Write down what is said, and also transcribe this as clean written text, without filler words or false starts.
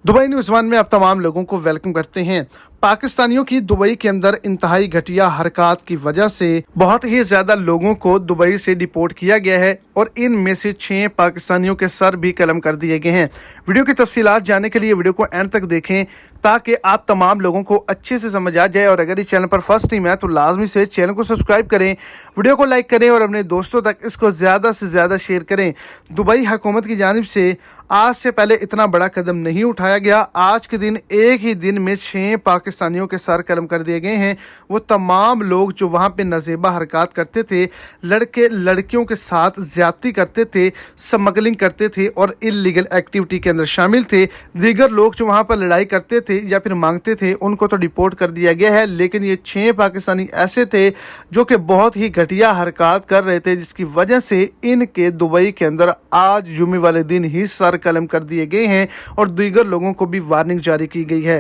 Dubai news one में आप तमाम लोगों को वेलकम करते हैं। पाकिस्तानियों की दुबई के अंदर इंतहाई घटिया हरकत की वजह से बहुत ही ज्यादा लोगों को दुबई से डिपोर्ट किया गया है और इनमें से 6 पाकिस्तानियों के सर भी कलम कर दिए गए हैं। वीडियो की तफसीलात जानने के लिए वीडियो को एंड तक देखें ताकि आप तमाम लोगों को अच्छे से समझ आ जाए। और अगर इस चैनल पर फर्स्ट टाइम है तो लाजमी से चैनल को सब्सक्राइब करें, वीडियो को लाइक करें और अपने दोस्तों तक इसको ज़्यादा से ज़्यादा शेयर करें। दुबई हुकूमत की जानिब से आज से पहले इतना बड़ा कदम नहीं उठाया गया। आज के दिन एक ही दिन में 6 पाकिस्तानियों के सर कलम कर दिए गए हैं। वो तमाम लोग जो वहाँ पे नजेबा हरकत करते थे, लड़के लड़कियों के साथ ज्यादती करते थे, स्मगलिंग करते थे और इलीगल एक्टिविटी के अंदर शामिल थे। दीगर लोग जो वहाँ पर लड़ाई करते थे या फिर मांगते थे उनको तो डिपोर्ट कर दिया गया है, लेकिन ये 6 पाकिस्तानी ऐसे थे जो कि बहुत ही घटिया हरकत कर रहे थे, जिसकी वजह से इनके दुबई के अंदर आज जुमे वाले दिन ही सर कलम कर दिए गए हैं और दीगर लोगों को भी वार्निंग जारी की गई है।